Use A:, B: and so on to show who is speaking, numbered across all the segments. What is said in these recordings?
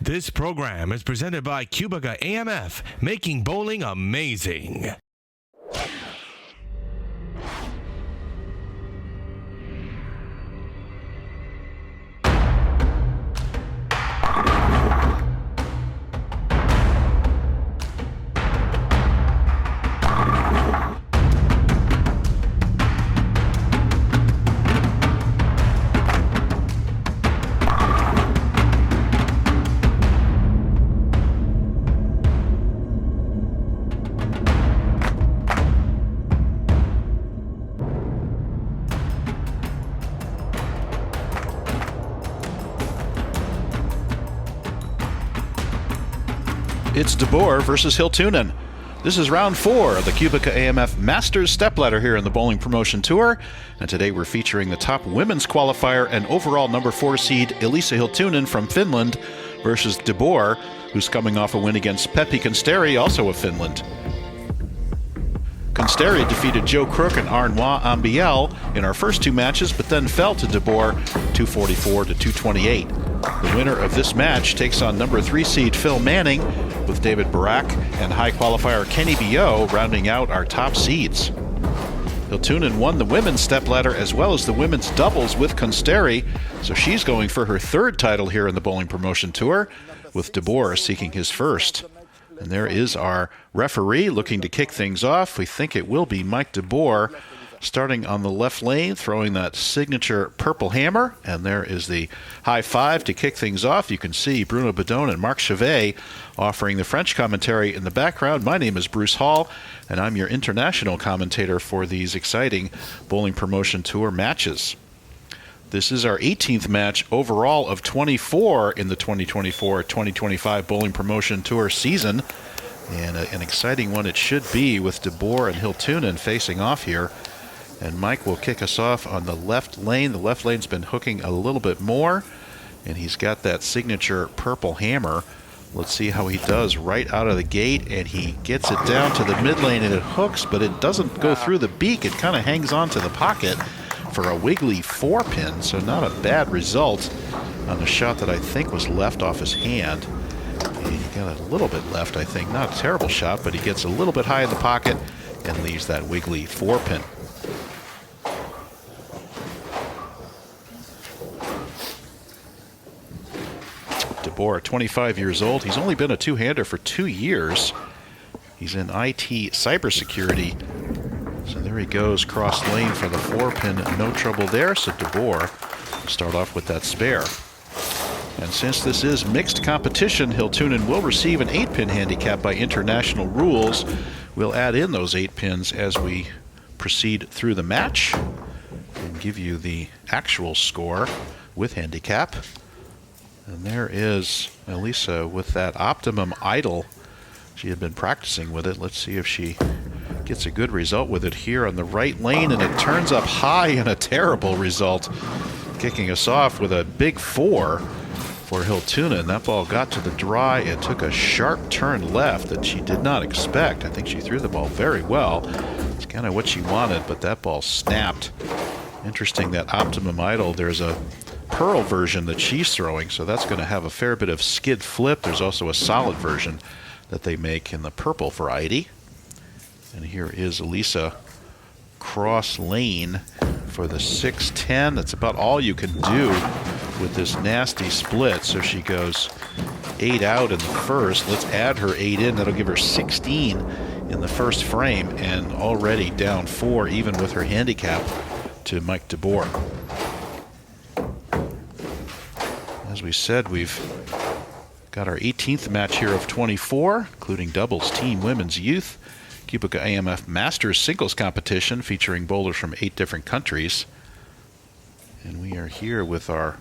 A: This program is presented by QubicaAMF, making bowling amazing.
B: It's De Boer versus Hiltunen. This is round 4 of the QubicaAMF Masters Stepladder here in the Bowling Promotion Tour. And today we're featuring the top women's qualifier and overall number 4 seed Eliisa Hiltunen from Finland versus De Boer, who's coming off a win against Peppi Konsteri, also of Finland. Konsteri defeated Jo Crook and Arnois Ambiel in our first 2 matches, but then fell to De Boer 244 to 228. The winner of this match takes on number 3 seed Phil Manning, with David Barak and high qualifier Kenny Bio rounding out our top seeds. Hiltunen won the women's stepladder as well as the women's doubles with Konsteri, so she's going for her 3rd title here in the Bowling Promotion Tour, with De Boer seeking his 1st. And there is our referee looking to kick things off. We think it will be Mike De Boer, starting on the left lane, throwing that signature purple hammer. And there is the high five to kick things off. You can see Bruno Bidone and Marc Chavet offering the French commentary in the background. My name is Bruce Hall, and I'm your international commentator for these exciting Bowling Promotion Tour matches. This is our 18th match overall of 24 in the 2024-2025 Bowling Promotion Tour season. And an exciting one it should be, with De Boer and Hiltunen facing off here. And Mike will kick us off on the left lane. The left lane's been hooking a little bit more, and he's got that signature purple hammer. Let's see how he does right out of the gate, and he gets it down to the mid lane and it hooks, but it doesn't go through the beak. It kind of hangs on to the pocket for a wiggly 4-pin, so not a bad result on the shot that I think was left off his hand. And he got a little bit left, I think. Not a terrible shot, but he gets a little bit high in the pocket and leaves that wiggly 4-pin. De Boer, 25 years old. He's only been a 2-hander for 2 years. He's in IT cybersecurity. So there he goes, cross lane for the 4-pin. No trouble there. So De Boer will start off with that spare. And since this is mixed competition, Hiltunen will receive an 8-pin handicap by international rules. We'll add in those 8 pins as we proceed through the match and give you the actual score with handicap. And there is Eliisa with that optimum idle. She had been practicing with it. Let's see if she gets a good result with it here on the right lane, and it turns up high, and a terrible result. Kicking us off with a big 4 for Hiltunen. That ball got to the dry and took a sharp turn left that she did not expect. I think she threw the ball very well. It's kind of what she wanted, but that ball snapped. Interesting, that optimum idle. There's a pearl version that she's throwing, so that's going to have a fair bit of skid flip. There's also a solid version that they make in the purple variety. And here is Eliisa cross lane for the 6-10. That's about all you can do with this nasty split. So she goes 8 out in the first. Let's add her 8 in. That'll give her 16 in the first frame, and already down 4 even with her handicap to Mike De Boer. As we said, we've got our 18th match here of 24, including doubles, team, women's, youth, QubicaAMF Masters singles competition featuring bowlers from 8 different countries. And we are here with our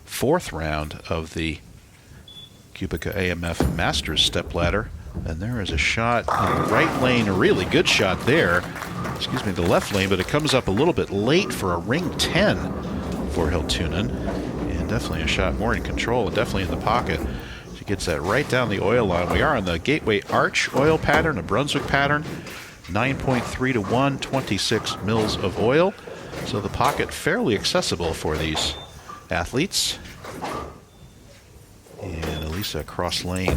B: 4th round of the QubicaAMF Masters stepladder. And there is a shot in the right lane, a really good shot there. Excuse me, the left lane, but it comes up a little bit late for a ring 10 for Hiltunen. And definitely a shot more in control and definitely in the pocket. She gets that right down the oil line. We are on the Gateway Arch oil pattern, a Brunswick pattern. 9.3 to 1, 26 mils of oil. So the pocket fairly accessible for these athletes. And Eliisa cross lane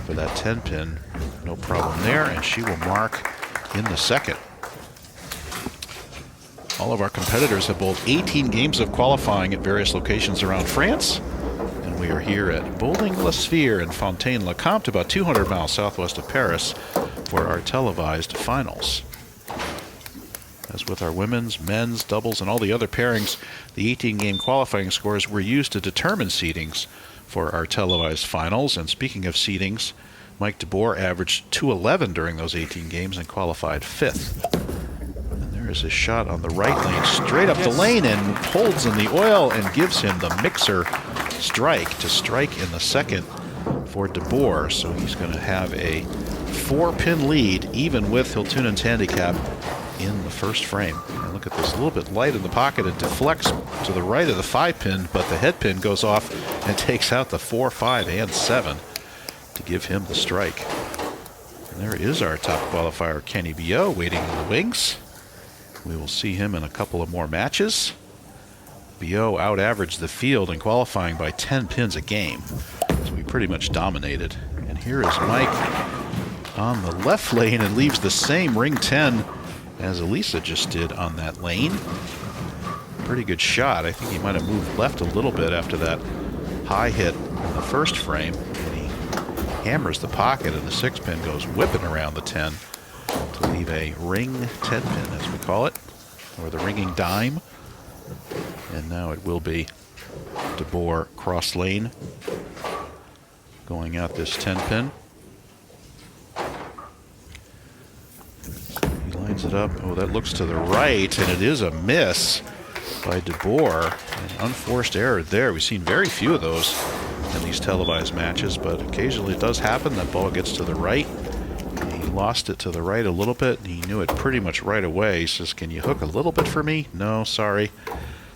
B: for that 10 pin. No problem there, and she will mark in the second. All of our competitors have bowled 18 games of qualifying at various locations around France. And we are here at Bowling La Sphère in Fontaine, Le Comte, about 200 miles southwest of Paris, for our televised finals. As with our women's, men's, doubles, and all the other pairings, the 18-game qualifying scores were used to determine seedings for our televised finals. And speaking of seedings, Mike de Boer averaged 211 during those 18 games and qualified 5th. And there is a shot on the right lane, straight up the lane, and holds in the oil and gives him the mixer strike to strike in the second for de Boer. So he's going to have a 4-pin lead, even with Hiltunen's handicap in the first frame. And look at this, a little bit light in the pocket. It deflects to the right of the 5-pin, but the head pin goes off and takes out the 4, 5, and 7 to give him the strike. And there is our top qualifier, Kenny B.O., waiting in the wings. We will see him in a couple of more matches. B.O. out-averaged the field in qualifying by 10 pins a game, so he pretty much dominated. And here is Mike on the left lane and leaves the same ring 10 as Eliisa just did on that lane. Pretty good shot. I think he might have moved left a little bit after that high hit in the first frame. And he hammers the pocket, and the 6-pin goes whipping around the 10 to leave a ring 10 pin, as we call it, or the ringing dime. And now it will be de Boer cross lane going out this 10 pin. Lines it up. Oh, that looks to the right, and it is a miss by de Boer. An unforced error there. We've seen very few of those in these televised matches, but occasionally it does happen. That ball gets to the right. He lost it to the right a little bit. He knew it pretty much right away. He says, "Can you hook a little bit for me?" No, sorry.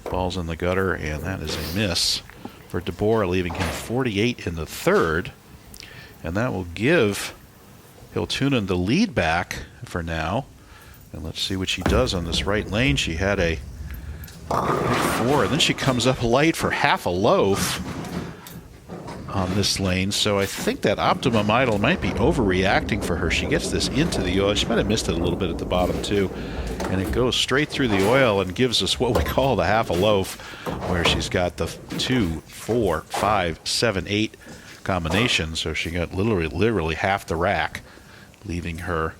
B: Ball's in the gutter, and that is a miss for de Boer, leaving him 48 in the third. And that will give Hiltunen the lead back for now. And let's see what she does on this right lane. She had a 4, and then she comes up light for half a loaf on this lane. So I think that optimum idle might be overreacting for her. She gets this into the oil. She might have missed it a little bit at the bottom too. And it goes straight through the oil and gives us what we call the half a loaf, where she's got the 2, 4, 5, 7, 8 combination. So she got literally half the rack, leaving her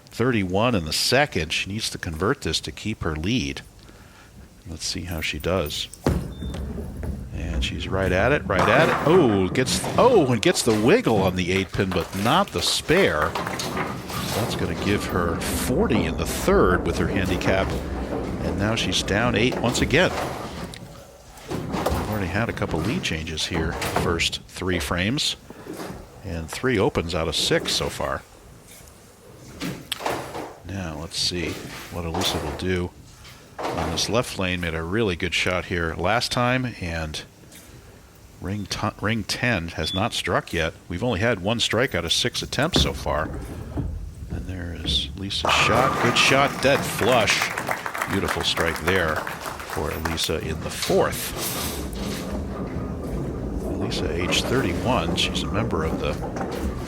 B: 31 in the second. She needs to convert this to keep her lead. Let's see how she does. And she's right at it, right at it. Oh, and gets the wiggle on the 8-pin, but not the spare. That's going to give her 40 in the third with her handicap. And now she's down 8 once again. We've already had a couple lead changes here, first 3 frames, and 3 opens out of 6 so far. Now let's see what Eliisa will do on this left lane. Made a really good shot here last time, and ring 10 has not struck yet. We've only had 1 strike out of 6 attempts so far. And there is Eliisa's shot. Good shot, dead flush. Beautiful strike there for Eliisa in the fourth. Eliisa, age 31. She's a member of the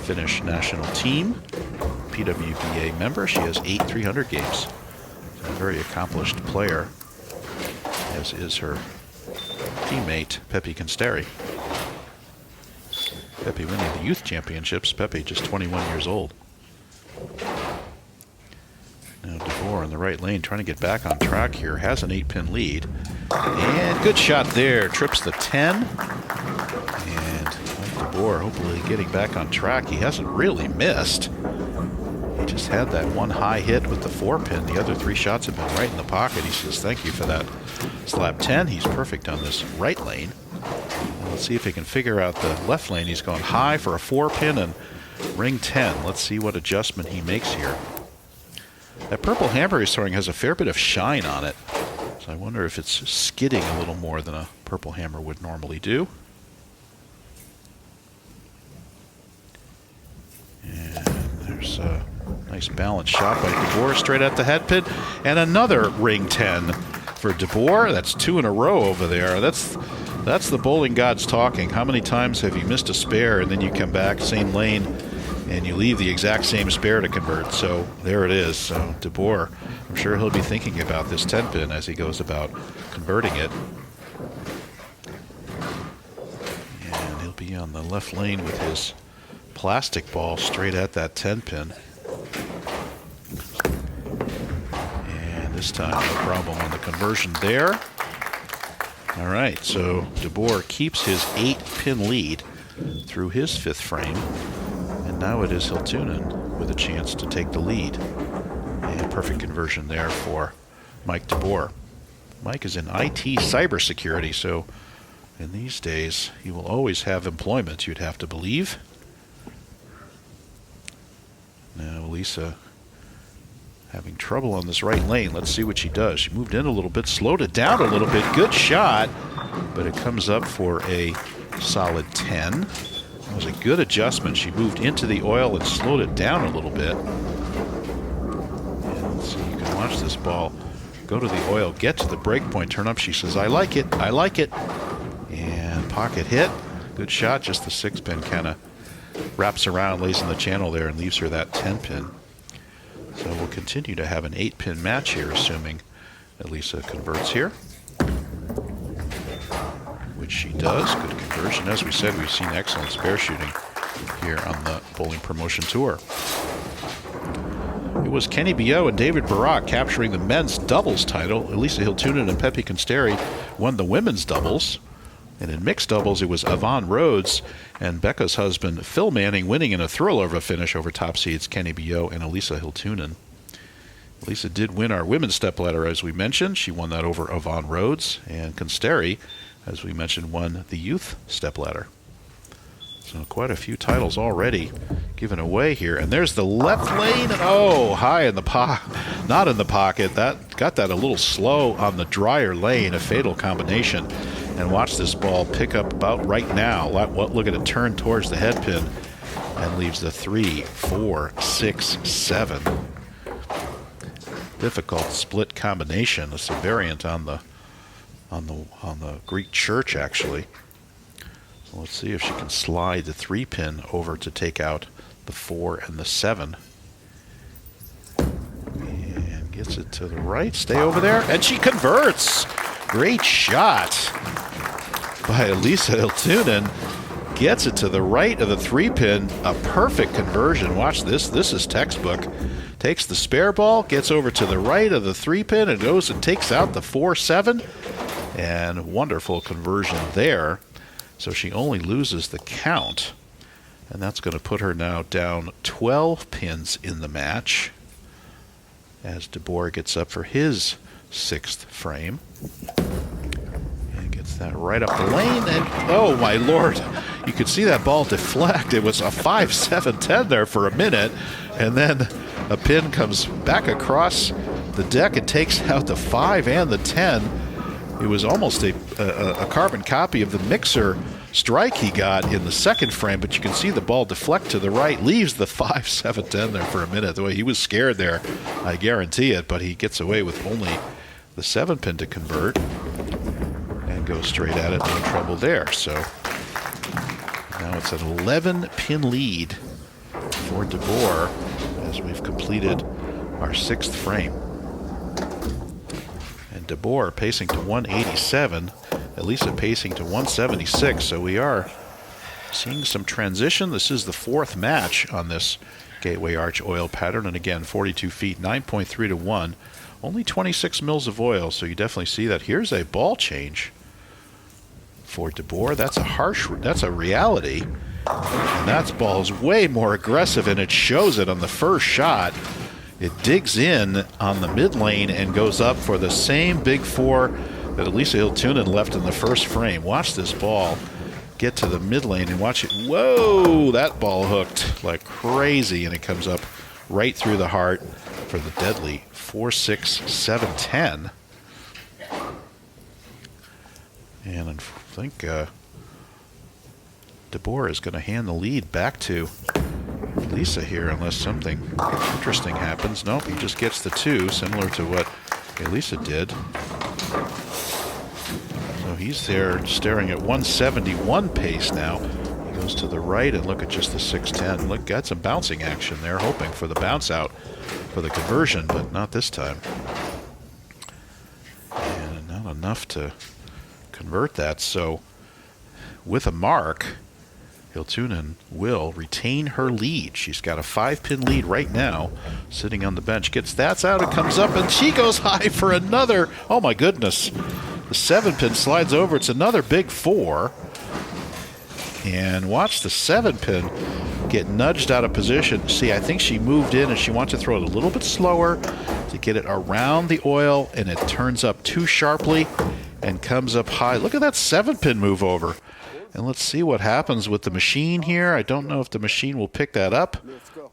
B: Finnish national team. PWBA member. She has 8 300 games. A very accomplished player, as is her teammate, Pepi Consteri. Pepi winning the youth championships. Pepi just 21 years old. Now de Boer in the right lane trying to get back on track here. Has an 8-pin lead. And good shot there. Trips the 10. And de Boer hopefully getting back on track. He hasn't really missed. He just had that one high hit with the 4-pin. The other 3 shots have been right in the pocket. He says, "Thank you for that." Slab 10. He's perfect on this right lane. And let's see if he can figure out the left lane. He's gone high for a 4-pin and ring 10. Let's see what adjustment he makes here. That purple hammer he's throwing has a fair bit of shine on it. So I wonder if it's skidding a little more than a purple hammer would normally do. And there's a nice balanced shot by de Boer straight at the head pin. And another ring 10 for de Boer. That's 2 in a row over there. That's That's the bowling gods talking. How many times have you missed a spare and then you come back, same lane, and you leave the exact same spare to convert? So there it is. So De Boer, I'm sure he'll be thinking about this 10-pin as he goes about converting it. And he'll be on the left lane with his plastic ball straight at that 10-pin. And this time, no problem on the conversion there. All right, so De Boer keeps his 8-pin lead through his 5th frame. And now it is Hiltunen with a chance to take the lead. And perfect conversion there for Mike De Boer. Mike is in IT cybersecurity, so in these days, he will always have employment, you'd have to believe. Now, Eliisa having trouble on this right lane. Let's see what she does. She moved in a little bit, slowed it down a little bit. Good shot, but it comes up for a solid 10. That was a good adjustment. She moved into the oil and slowed it down a little bit. And so you can watch this ball go to the oil, get to the break point, turn up. She says, I like it, I like it. And pocket hit. Good shot, just the 6-pin kind of wraps around, lays in the channel there, and leaves her that 10-pin. So we'll continue to have an 8-pin match here, assuming Eliisa converts here, which she does. Good conversion. As we said, we've seen excellent spare shooting here on the Bowling Promotion Tour. It was Kenny Bio and David Barak capturing the men's doubles title. Eliisa Hiltunen and Pepi Consteri won the women's doubles. And in mixed doubles, it was Yvonne Rhodes and Becca's husband, Phil Manning, winning in a thrill of a finish over top seeds Kenny Bio and Eliisa Hiltunen. Eliisa did win our women's stepladder, as we mentioned. She won that over Yvonne Rhodes. And Consteri, as we mentioned, won the youth stepladder. So quite a few titles already given away here. And there's the left lane. Oh, high in the pocket. Not in the pocket. That got that a little slow on the drier lane, a fatal combination. And watch this ball pick up about right now. Look at it turn towards the head pin and leaves the 3, 4, 6, 7. Difficult split combination. It's a variant on the Greek church, actually. So let's see if she can slide the 3-pin over to take out the 4 and the 7. And gets it to the right. Stay over there. And she converts. Great shot by Eliisa Hiltunen. Gets it to the right of the 3-pin. A perfect conversion. Watch this. This is textbook. Takes the spare ball, gets over to the right of the 3-pin, and goes and takes out the 4-7. And wonderful conversion there. So she only loses the count. And that's going to put her now down 12 pins in the match as De Boer gets up for his 6th frame. And gets that right up the lane. And oh, my Lord. You could see that ball deflect. It was a 5-7-10 there for a minute. And then a pin comes back across the deck and takes out the 5 and the 10. It was almost a carbon copy of the mixer strike he got in the 2nd frame, but you can see the ball deflect to the right, leaves the 5-7-10 there for a minute. The way he was scared there, I guarantee it, but he gets away with only the 7-pin to convert and goes straight at it, no trouble there. So now it's an 11-pin lead for De Boer as we've completed our 6th frame. De Boer pacing to 187, Eliisa pacing to 176, so we are seeing some transition. This is the 4th match on this Gateway Arch oil pattern, and again, 42 feet, 9.3 to 1, only 26 mils of oil, so you definitely see that. Here's a ball change for De Boer. That's a reality, and that ball is way more aggressive, and it shows it on the first shot. It digs in on the mid lane and goes up for the same big 4 that Eliisa Hiltunen left in the first frame. Watch this ball get to the mid lane and watch it. Whoa, that ball hooked like crazy, and it comes up right through the heart for the deadly 4-6-7-10. And I think De Boer is going to hand the lead back to Eliisa here, unless something interesting happens. Nope, he just gets the 2, similar to what Eliisa did. So he He's there staring at 171 pace now. He goes to the right and look at just the 610. Look, got some bouncing action there, hoping for the bounce out for the conversion, but not this time. And not enough to convert that. So with a mark, Hiltunen will retain her lead. She's got a 5-pin lead right now, sitting on the bench. Gets that out, it comes up, and she goes high for another. Oh my goodness. The 7-pin slides over. It's another big 4. And watch the 7-pin get nudged out of position. See, I think she moved in and she wants to throw it a little bit slower to get it around the oil, and it turns up too sharply and comes up high. Look at that 7-pin move over. And let's see what happens with the machine here. I don't know if the machine will pick that up.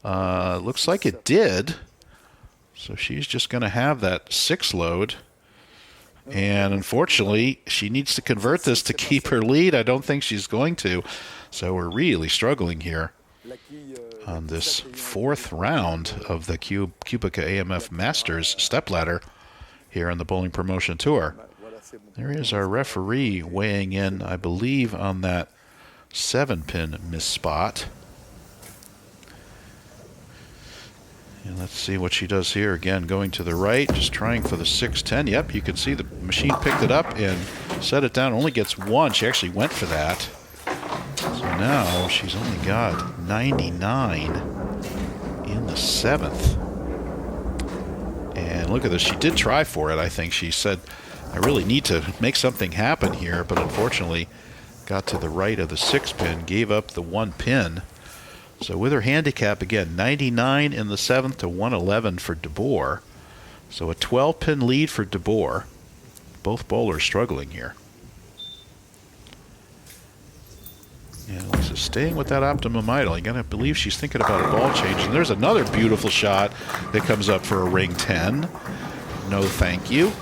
B: Looks like it did. So she's just going to have that 6 load. And unfortunately, she needs to convert this to keep her lead. I don't think she's going to. So we're really struggling here on this 4th round of the QubicaAMF Masters stepladder here on the Bowling Promotion Tour. There is our referee weighing in, I believe, on that 7-pin miss spot. And let's see what she does here. Again, going to the right, just trying for the 610. Yep, you can see the machine picked it up and set it down. Only gets 1. She actually went for that. So now she's only got 99 in the 7th. And look at this. She did try for it, I think. She said, I really need to make something happen here, but unfortunately got to the right of the 6-pin, gave up the 1 pin. So with her handicap, again, 99 in the 7th to 111 for De Boer. So a 12-pin lead for De Boer. Both bowlers struggling here. And Eliisa staying with that optimum idle. You gotta believe she's thinking about a ball change. And there's another beautiful shot that comes up for a ring 10. No thank you.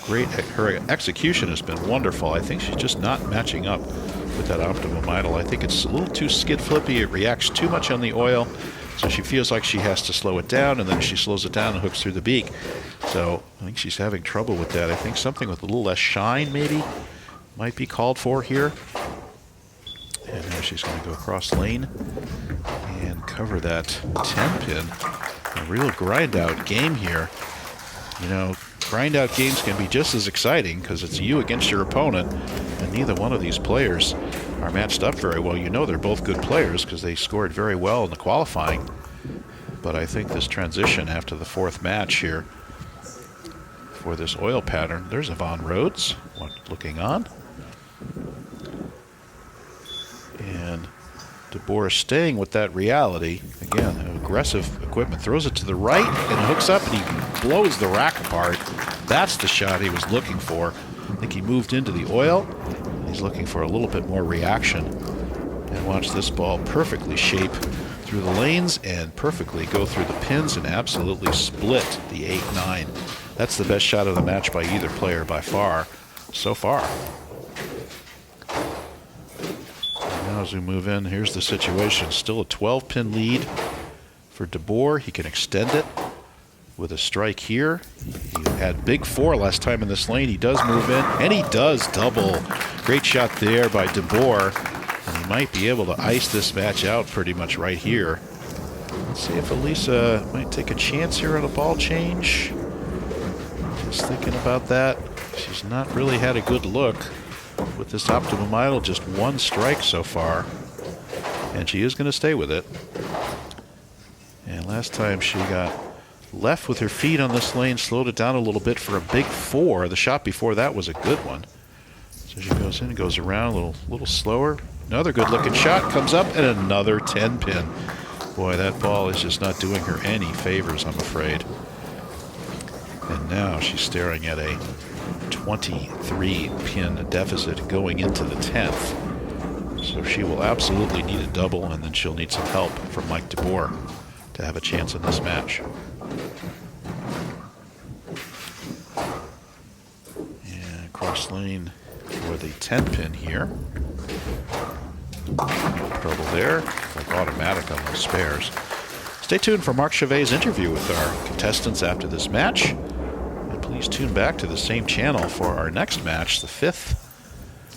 B: Great. Her execution has been wonderful. I think she's just not matching up with that optimum idle. I think it's a little too skid flippy. It reacts too much on the oil, so she feels like she has to slow it down, and then she slows it down and hooks through the beak. So I think she's having trouble with that. I think something with a little less shine maybe might be called for here. And now she's going to go across lane and cover that 10-pin. A real grind-out game here. You know, grind-out games can be just as exciting because it's you against your opponent, and neither one of these players are matched up very well. You know they're both good players because they scored very well in the qualifying. But I think this transition after the 4th match here for this oil pattern, there's Yvonne Rhodes looking on. And De Boer staying with that reality. Again, aggressive equipment. Throws it to the right and hooks up, and he blows the rack apart. That's the shot he was looking for. I think he moved into the oil. He's looking for a little bit more reaction. And watch this ball perfectly shape through the lanes and perfectly go through the pins and absolutely split the 8-9. That's the best shot of the match by either player by far so far. Now as we move in, here's the situation. Still a 12-pin lead for De Boer. He can extend it with a strike here. He had big 4 last time in this lane. He does move in, and he does double. Great shot there by De Boer. And he might be able to ice this match out pretty much right here. Let's see if Eliisa might take a chance here on a ball change. Just thinking about that. She's not really had a good look with this optimum idle. Just 1 strike so far. And she is going to stay with it. And last time she got left with her feet on this lane, slowed it down a little bit for a big 4. The shot before that was a good one. So she goes in and goes around a little slower. Another good-looking shot comes up, and another 10-pin. Boy, that ball is just not doing her any favors, I'm afraid. And now she's staring at a 23-pin deficit going into the 10th. So she will absolutely need a double, and then she'll need some help from Mike De Boer to have a chance in this match. And cross lane for the 10-pin here. Trouble there, like automatic on those spares. Stay tuned for Marc Chavet's interview with our contestants after this match. And please Please tune back to the same channel for our next match, the 5th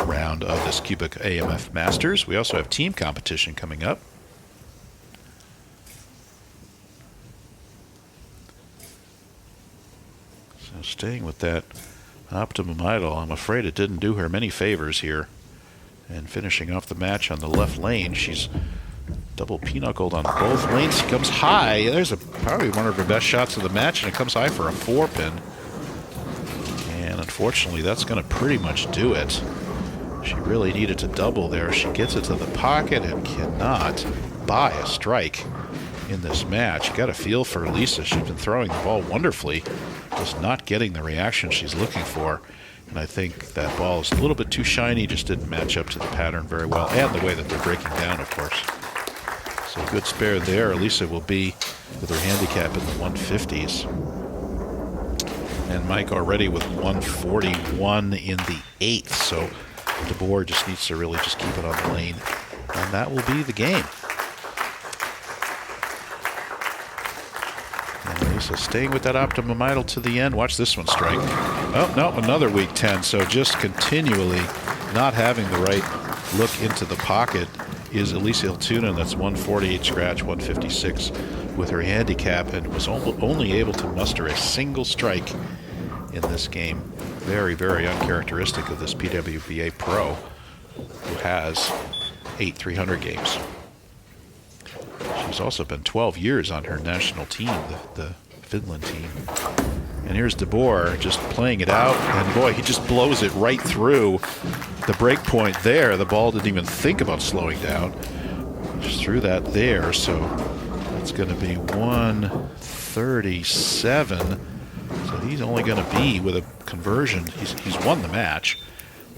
B: round of this QubicaAMF Masters. We also have team competition coming up. So staying with that Optimum Idol, I'm afraid it didn't do her many favors here. And finishing off the match on the left lane, she's double pinochled on both lanes. She comes high. There's probably one of her best shots of the match, and it comes high for a 4-pin. And unfortunately, that's going to pretty much do it. She really needed to double there. She gets it to the pocket and cannot buy a strike in this match. You got a feel for Eliisa. She's been throwing the ball wonderfully, just not getting the reaction she's looking for. And I think that ball is a little bit too shiny, just didn't match up to the pattern very well, and the way that they're breaking down, of course. So good spare there. Eliisa will be with her handicap in the 150s. And Mike already with 141 in the 8th. So De Boer just needs to really just keep it on the lane. And that will be the game. And Eliisa staying with that Optimum Idol to the end. Watch this one strike. Oh, no, another weak 10. So just continually not having the right look into the pocket is Eliisa Hiltunen. That's 148 scratch, 156 with her handicap, and was only able to muster a single strike in this game. Very, very uncharacteristic of this PWBA pro who has 8 300 games. She's also been 12 years on her national team, the Finland team. And here's De Boer just playing it out, and boy, he just blows it right through the break point there. The ball didn't even think about slowing down. Just threw that there, so that's going to be 137. So he's only going to be, with a conversion, he's won the match,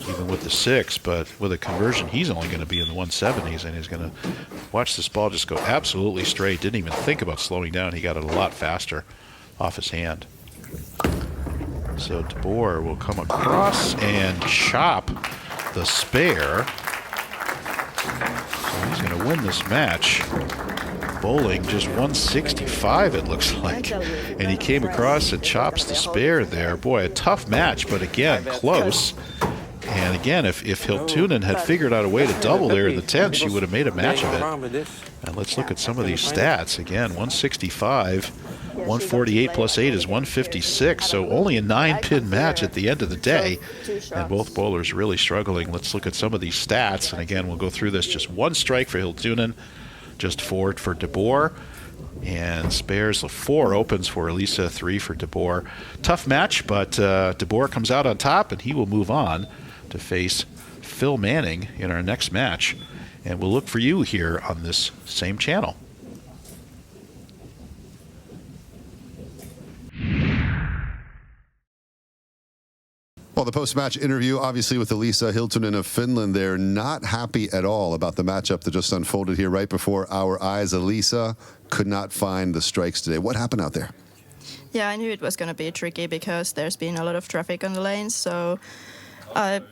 B: even with the 6, but with a conversion, he's only going to be in the 170s, and he's going to watch this ball just go absolutely straight. Didn't even think about slowing down. He got it a lot faster off his hand. So De Boer will come across and chop the spare. So he's going to win this match. Bowling just 165, it looks like. And he came across and chops the spare there. Boy, a tough match, but again, close. And again, if Hiltunen had figured out a way to double there in the 10th, she would have made a match of it. And let's look at some of these stats. Again, 165, 148 plus 8 is 156. So only a 9-pin match at the end of the day. And both bowlers really struggling. Let's look at some of these stats. And again, we'll go through this. Just 1 strike for Hiltunen, just 4 for De Boer. And spares, 4 opens for Eliisa, 3 for De Boer. Tough match, but De Boer comes out on top, and he will move on to face Phil Manning in our next match. And we'll look for you here on this same channel.
C: Well, the post-match interview, obviously, with Eliisa Hiltunen of Finland. They're not happy at all about the matchup that just unfolded here right before our eyes. Eliisa could not find the strikes today. What happened out there?
D: Yeah, I knew it was going to be tricky because there's been a lot of traffic on the lanes, so I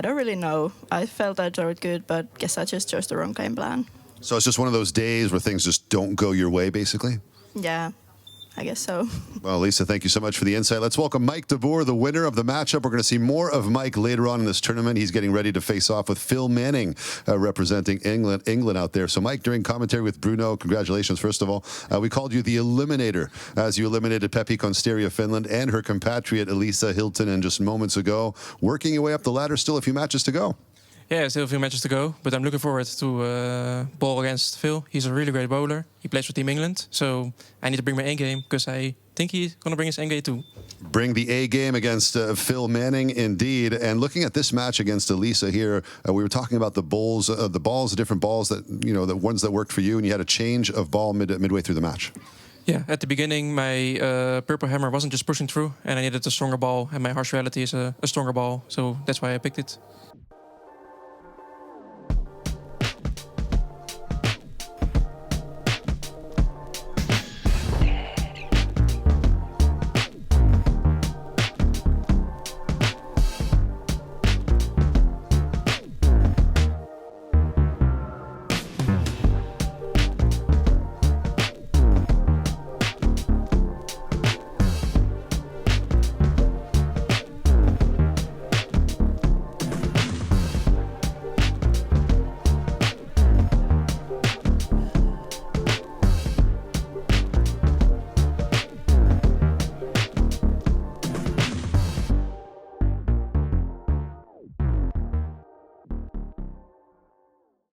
D: don't really know. I felt I threw it good, but guess I just chose the wrong game plan.
C: So it's just one of those days where things just don't go your way, basically?
D: Yeah, I guess so.
C: Well, Eliisa, thank you so much for the insight. Let's welcome Mike De Boer, the winner of the matchup. We're going to see more of Mike later on in this tournament. He's getting ready to face off with Phil Manning, representing England out there. So, Mike, during commentary with Bruno, congratulations, first of all. We called you the Eliminator as you eliminated Peppi Konsteri of Finland and her compatriot Eliisa Hiltunen just moments ago. Working your way up the ladder, still a few matches to go.
E: Yeah, still a few matches to go, but I'm looking forward to bowl against Phil. He's a really great bowler. He plays for Team England, so I need to bring my A game because I think he's going to bring his N game too.
C: Bring the A game against Phil Manning, indeed. And looking at this match against Eliisa here, we were talking about the balls, the different balls that, you know, the ones that worked for you, and you had a change of ball midway through the match.
E: Yeah, at the beginning, my purple hammer wasn't just pushing through, and I needed a stronger ball, and my harsh reality is a stronger ball, so that's why I picked it.